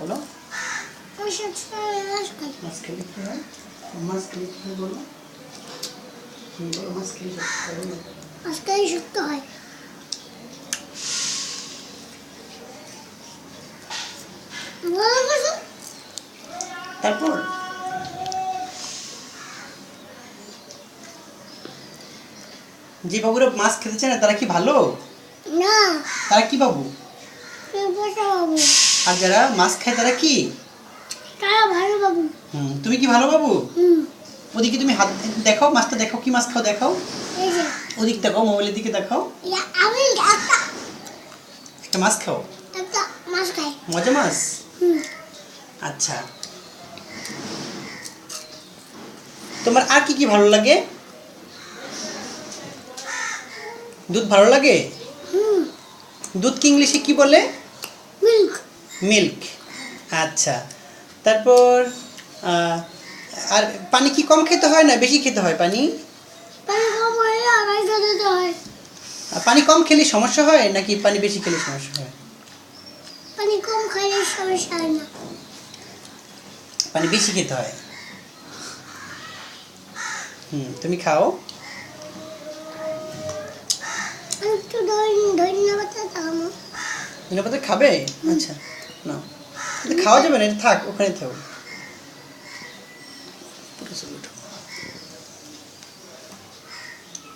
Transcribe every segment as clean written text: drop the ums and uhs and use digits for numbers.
বলো মাছ খেলে কি হয়? মাছ খেলে কি হয় বলো? বলো মাছ খেলে শক্ত হয়। তারপর যে বাবুরা মাছ খেতে চায় না তারা কি ভালো? না, তারা কি বাবু? বাবু আর যারা মাছ খায় তারা কি? তারা ভালো বাবু। তুমি কি ভালো বাবু? ওদিকে তুমি হাত দেখাও, মাছটা দেখাও, কি মাছ খাও দেখাও। এই যে ওদিক দেখাও, মোবাইলের দিকে দেখাও। আমি একটা মাছ খাও। একটা মাছ খাই। মজা মাছ। আচ্ছা, তোমার আর কি কি ভালো লাগে? দুধ ভালো লাগে? দুধকে ইংলিশে কি বলে? মিল্ক। মিল্ক। আচ্ছা, তারপর আর পানি কি কম খেতে হয় না বেশি খেতে হয় পানি? পানি কম হলে আড়াই খেতে হয়। পানি কম খেলে সমস্যা হয় নাকি পানি বেশি খেলে সমস্যা হয়? পানি কম খাইলে সমস্যা হয় না। পানি বেশি খেতে হয়। তুমি খাও। একটু ধন্যবাদ দাও। ধন্যবাদ খাবে? আচ্ছা, না এটা খাওয়া যাবে না, এটা থাক, ওখানে থাক।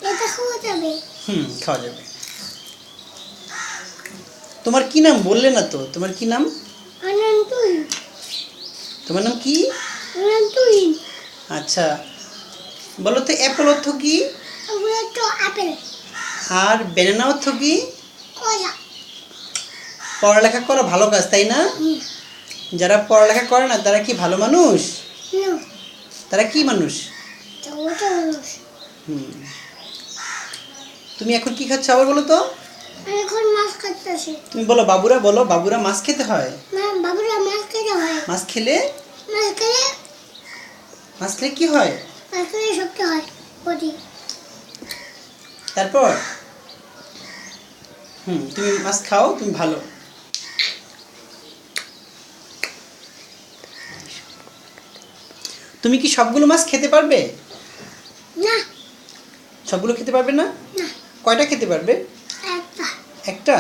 এটা খাওয়া যাবে? খাওয়া যাবে। তোমার কি নাম বললে না তো? তোমার কি নাম? আনন্দুই। তোমার নাম কি? আনন্দুই। আচ্ছা, বলো তো অ্যাপল অর্থ কি? ওগুলো তো আপেল। আর ব্যানানা অর্থ কি? কলা। পড়ালেখা করা ভালো কাজ, তাই না? যারা পড়ালেখা করে না তারা কি ভালো মানুষ? তারা কি মানুষ? তুমি এখন কি খাচ্ছ আবার বলো তো? এখন মাছ খাচ্ছি। তুমি বলো বাবুরা, বলো বাবুরা মাছ খেতে হয়। না, বাবুরা মাছ খেতে হয়। মাছ খেলে মাছ খেলে মাছ খেলে কি হয়? মাছ খেলে শক্ত হয় বডি। তারপর তুমি মাছ খাও, তুমি ভালো। তুমি কি সবগুলো মাছ খেতে পারবে? না। সবগুলো খেতে পারবে না? না। কয়টা খেতে পারবে? একটা। একটা?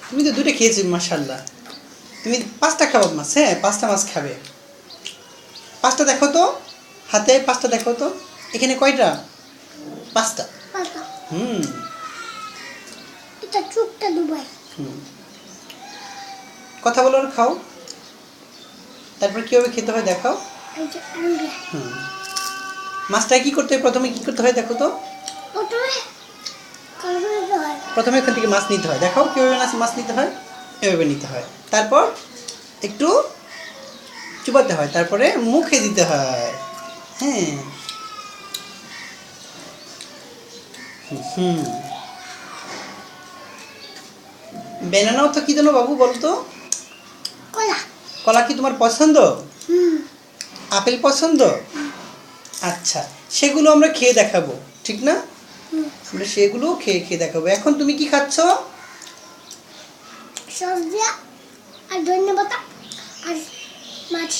তুমি তো দুটো খেয়েছো, মাশাআল্লাহ। তুমি 5টা খাবো মাছ। হ্যাঁ, 5টা মাছ খাবে। 5টা দেখো তো, হাতে 5টা দেখো তো। এখানে কয়টা? 5টা। পাতা। এটা চুপটা দুবাই। কথা বলো আর খাও। তারপর কিভাবে খেতে হয় দেখাও। এই যে আঙ্গুল। মাছটা কি করতে হয়, প্রথমে কি করতে হয় দেখো তো। প্রথমে কলগুলো হয়। প্রথমে এখান থেকে মাছ নিতে হয়, দেখাও কিভাবে মাছ নিতে হয়। এভাবে নিতে হয়, তারপর একটু চুবাতে হয়, তারপরে মুখে দিতে হয়। হ্যাঁ। ব্যানানাও তো কি জানো বাবু, বলতো? কলা। কলা কি তোমার পছন্দ? আপেল পছন্দ? আচ্ছা, সেগুলো আমরা খেয়ে দেখাবো, ঠিক না? আমরা সেগুলো খেয়ে দেখাবো। এখন তুমি কি খাচ্ছ? সস দিয়া আর ধন্যবাদ আর মাছ।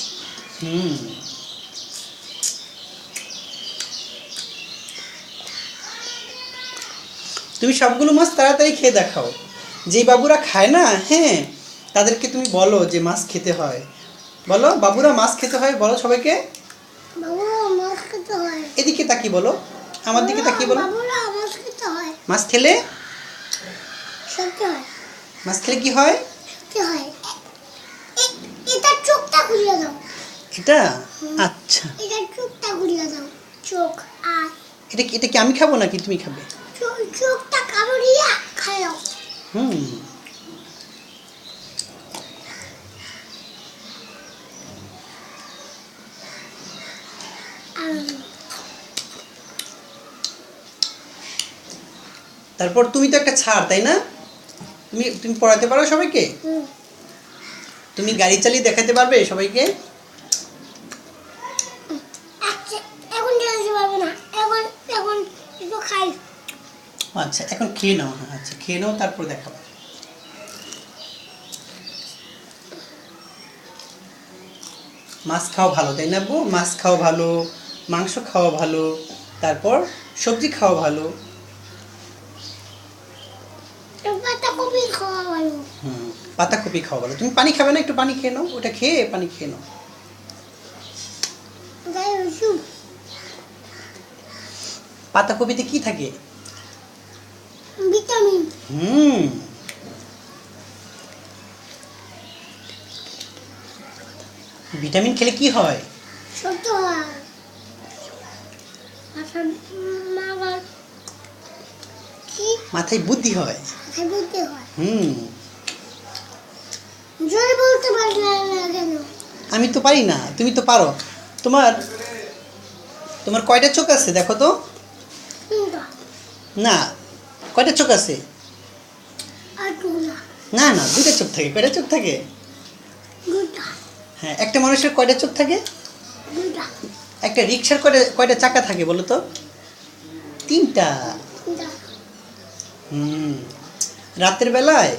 তুমি সবগুলো মাছ তাড়াতাড়ি খেয়ে দেখাও। যেই বাবুরা খায় না, হ্যাঁ, তাদেরকে তুমি বলো যে মাছ খেতে হয়। বলো বাবুরা মাছ খেতে হয়, বলো সবাইকে। বাবুরা মাছ খেতে হয়। এদিকে তাকিয়ে বলো, আমার দিকে তাকিয়ে বলো। বাবুরা মাছ খেতে হয়। মাছ খেলে শক্ত হয়। মাছ খেলে কি হয়? শক্ত হয়। এটা চোখটা খুলে দাও। এটা? আচ্ছা, এটা চোখটা খুলে দাও। চোখ আর এটা কি আমি খাবো নাকি তুমি খাবে? চোখটা কামড়িয়া খাও। তারপর তুমি তো একটা ছাড়, তাই না? তুমি পড়াতে পারো সবাইকে? তুমি গাড়ি চালিয়ে দেখাতে পারবে সবাইকে? এখন চালাতে পারবে না। এখন একটু খাই। আচ্ছা, এখন খেয়ে নাও। আচ্ছা, খেয়ে নাও, তারপর দেখাবো। মাছ খাওয়া ভালো, তাই না আব্বু? মাছ খাওয়া ভালো, মাংস খাওয়া ভালো, তারপর সবজি খাওয়া ভালো। পাতাকপি খাওয়া ভালো। পাতাকপি খাওয়া ভালো। তুমি পানি খাবে না? একটু পানি খেয়ে নাও, ওটা খেয়ে পানি খেয়ে নাও। গায়ে ওষুধ। পাতাকপিতে কি থাকে? ভিটামিন। হুম ভিটামিন খেলে কি হয়? ছোট হয়। আচ্ছা আবার কি মাথায় বুদ্ধি হয়। মাথায় বুদ্ধি হয়। জোরে বলতে পারলে না কেন? আমি তো পারি না, তুমি তো পারো। তোমার তোমার কয়টা চোখ আছে দেখো তো? তিনটা। না, কয়টা চোখ আছে? আর দুটা। না না, দুইটা চোখ থাকে। কয়টা চোখ থাকে? দুটা। হ্যাঁ, একটা মানুষের কয়টা চোখ থাকে? দুটা। একটা রিক্সার কয়টা কয়টা চাকা থাকে বলো তো? তিনটা। তিনটা। হুম রাতের বেলায়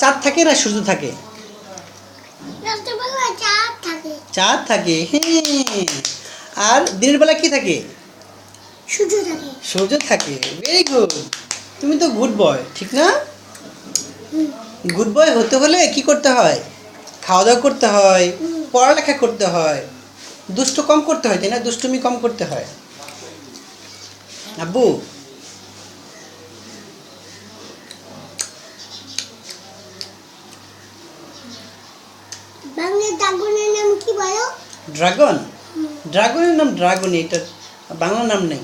চাঁদ থাকে না সূর্য থাকে? রাত্রেবেলা চাঁদ থাকে। চাঁদ থাকে, হ্যাঁ। আর দিনের বেলা কি থাকে? সূর্য থাকে। সূর্য থাকে। ভেরি গুড, তুমি তো গুড বয়, ঠিক না? গুড বয় হতে হলে কি করতে হয়? খাওয়া দাওয়া করতে হয়, পড়ালেখা করতে হয়, দুষ্ট কম করতে হয়, তাই না? দুষ্টুমি কম করতে হয়। আব্বু, বাংলার ড্রাগনের নাম কি বলো? ড্রাগন? ড্রাগনের নাম ড্রাগনই, এটা বাংলা নাম নেই।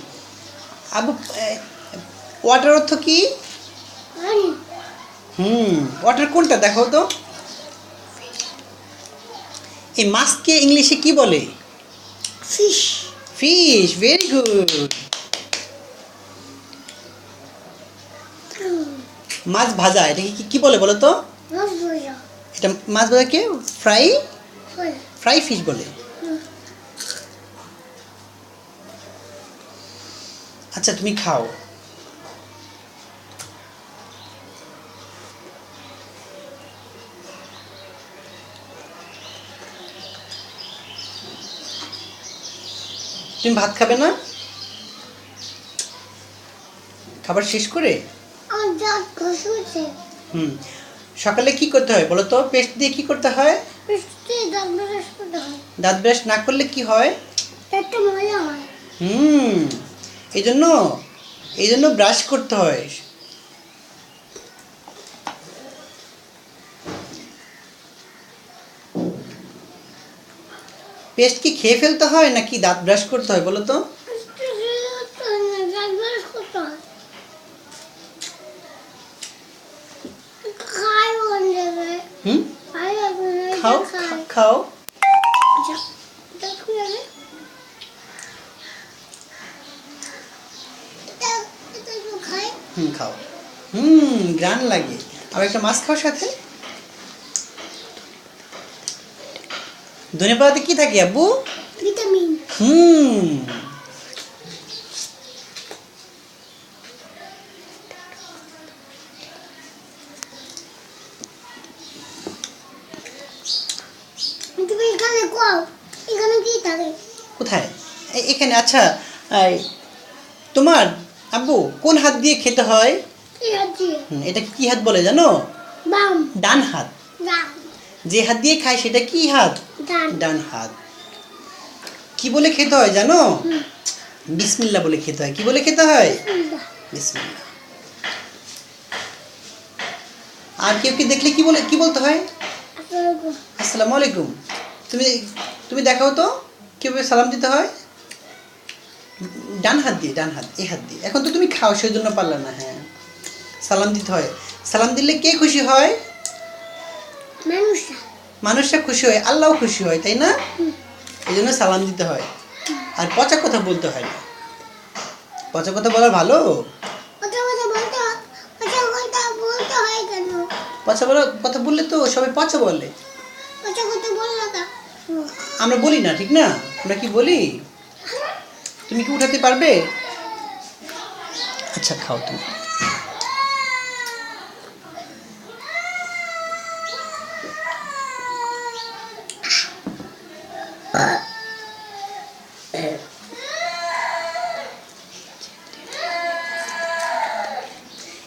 আব্বু, ওয়াটার অর্থ কি? পানি। ওয়াটার কোনটা দেখো তো? এই মাছকে ইংলিশে কি বলে? ফিশ। Fish, very good. মাছ ভাজা, এটা কি কি বলে বলো তো? মাছ ভাজা। এটা মাছ ভাজাকে ফ্রাই হয়। ফ্রাই ফিশ বলে। আচ্ছা, তুমি খাও। তুমি ভাত খাবে না? খাবার শেষ করে? আমার দাঁত ঘষছে। সকালে কি করতে হয় বলো তো? পেস্ট দিয়ে কি করতে হয়? পেস্টে দাঁত ব্রাশ করতে হয়। দাঁত ব্রাশ না করলে কি হয়? দাঁতটা ময়লা হয়। এই জন্য ব্রাশ করতে হয়। পেস্ট কি খেয়ে ফেলতে হয় নাকি দাঁত ব্রাশ করতে হয় বলো তো? দাঁত ব্রাশ করতে হয়। খাই কোন জায়গায়? খাই আপনারা খাও খাই। খাও। আচ্ছা, দাঁত খুলে নে। এটা একটু খাই। খাও। গ্রান লাগে। আর একটা মাছ খাওয়ার সাথে ধনেপাতাতে কি থাকে আব্বু? ভিটামিন। তুমি এখানে কও, এখানে কি থাকে? কোথায়? এখানে। আচ্ছা, এই, তোমার আব্বু কোন হাত দিয়ে খেতে হয়? এই হাত দিয়ে। এটা কি হাত বলে জানো? বাম। ডান হাত। ডান। যে হাত দিয়ে খায় সেটা কি হাত? ডান। ডান হাত। কি বলে খেতে হয় জানো? বিসমিল্লাহ বলে খেতে হয়। কি বলে খেতে হয়? বিসমিল্লাহ। আর কেউ কি দেখলে কি বলতে হয়? আসসালামু আলাইকুম। তুমি তুমি দেখাও তো কিভাবে সালাম দিতে হয়। ডান হাত দিয়ে, ডান হাত, এই হাত দিয়ে। এখন তো তুমি খাও সেই জন্য পারলে না। হ্যাঁ, সালাম দিতে হয়। সালাম দিলে কে খুশি হয়? মানুষরা খুশি হয়, আল্লাহও খুশি হয়, তাই না? এই জন্য সালাম দিতে হয়। আর পচা কথা বলতে হয় না। পচা কথা বলা ভালো? পচা কথা বললে তো সবাই পচা বলে। আমরা বলি না, ঠিক না? আমরা কি বলি? তুমি কি উঠাতে পারবে? আচ্ছা, খাও তুমি।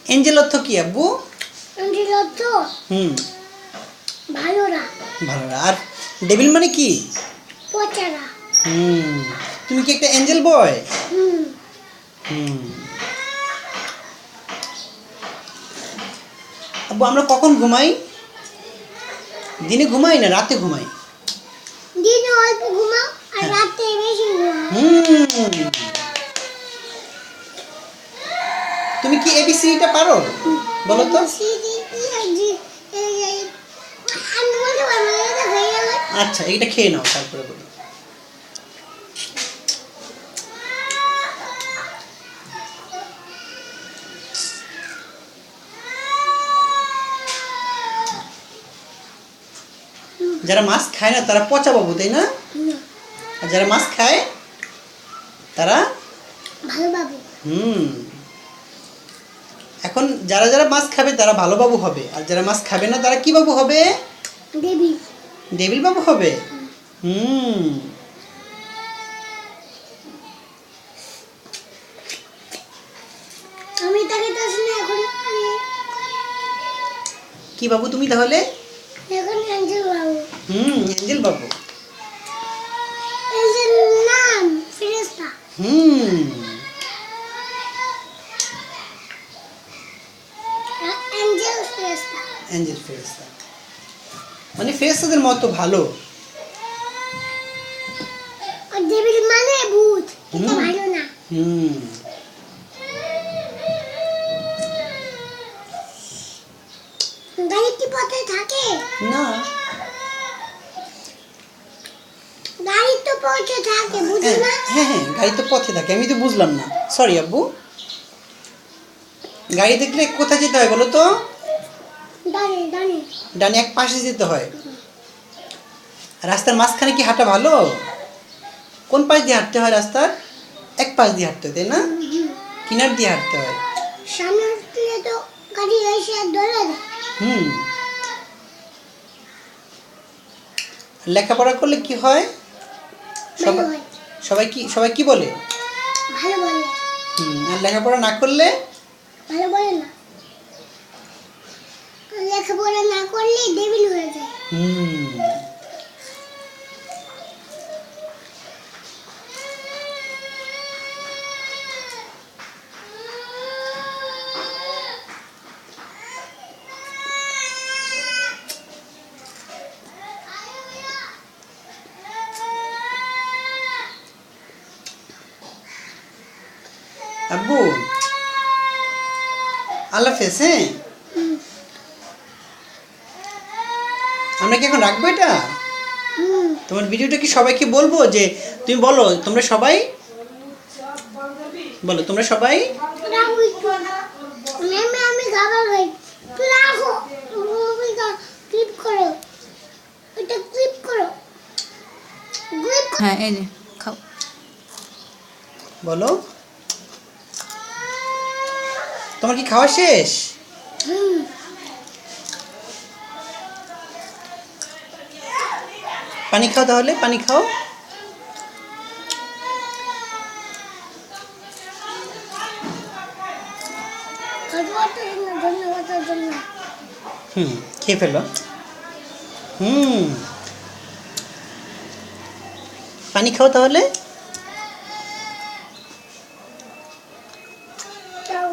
এঞ্জেল অর্থ কি আব্বু? এঞ্জেল অর্থ হুম, ভালোরা, ভালো। আর ডেভিল মানে কি? পচারা। হুম, তুমি কি একটা এঞ্জেল বয়? হুম। হুম। আব্বু আমরা কখন ঘুমাই? দিনে ঘুমাই না রাতে ঘুমাই? দিনে অল্প ঘুমাও আর হ্যাঁ। রাতে বেশি ঘুমাও। হুম। তুমি কি এবিসিটা পারো? বলো তো। আমি বলতে পারবো না, এটা হয়ে গেল। আচ্ছা, এইটা খেয়ে নাও তারপরে বলো। যারা মাছ খায় না তারা পচা পাবো, তাই না? না, আর যারা মাছ খায় তারা ভালো বাবু। হুম। এখন যারা যারা মাছ খাবে তারা ভালো বাবু হবে, আর যারা মাছ খাবে না তারা কি বাবু হবে? দেবী। ডেভিল বাবু হবে। হুম। আমি তাকে তো শুনে এখন কি বাবু তুমি তাহলে? এখন এঞ্জেল বাবু। হুম, এঞ্জেল বাবু। এঞ্জেল নাম ফেরেশতা। হুম। এঞ্জেল ফেরেশতা। এঞ্জেল ফেরেশতা মানে ফেরেশতাদের মতো ভালো। আর দেবী মানে ভূত, এটা হুম। ভালো না। হুম। গাড়ি কি পথে থাকে? না, গাড়ি তো পথে থাকে, বুঝি হ্যাঁ না? হ্যাঁ হ্যাঁ, গাড়ি তো পথে থাকে, আমি তো বুঝলাম না, সরি আব্বু। গাড়ি দেখলে কোথায় যেতে হয় বলো তো? ডানে ডানে। ডানে এক পাশে যেতে হয়। রাস্তার মাঝখানে কি হাঁটা ভালো? কোন পাশ দিয়ে হাঁটতে হয় রাস্তার? এক পাশ দিয়ে হাঁটতে হয়, তাই না? কিনার দিয়ে হাঁটতে হয়। সামনে দিয়ে তো গাড়ি এসে আর ধরে দেয়। হুম। লেখাপড়া করলে কি হয়? ভালো সবাই হয়, সবাই কি বলে? ভালো বলে। হুম। আর লেখাপড়া না করলে? ভালো বলে না। লেখাপড়া না করলে ডেভিল হয়ে যায়। হুম। আব্বু আল্লাহ হাফেজ। হ্যাঁ, আমরা কি এখন রাখবো এটা? হুম। তোমার ভিডিওটা কি সবাইকে বলবো যে তুমি বলো তোমরা সবাই বলো তোমরা সবাই রাখো একটু। আমি খাবার খাই। রাখো। ক্লিপ করো। এটা ক্লিপ করো। ক্লিপ করো। হ্যাঁ এই যে খাও। বলো তোমার কি খাওয়া শেষ? হুম। পানি খাও তাহলে, পানি খাও। ধন্যবাদের জন্য, ধন্যবাদের জন্য। হুম, খেয়ে ফেলো। হুম, পানি খাও তাহলে। যাও।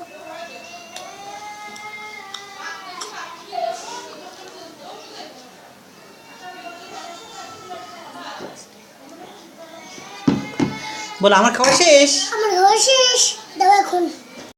বলো আমার খাওয়া শেষ। আমার খাওয়া শেষ। দাও এখন।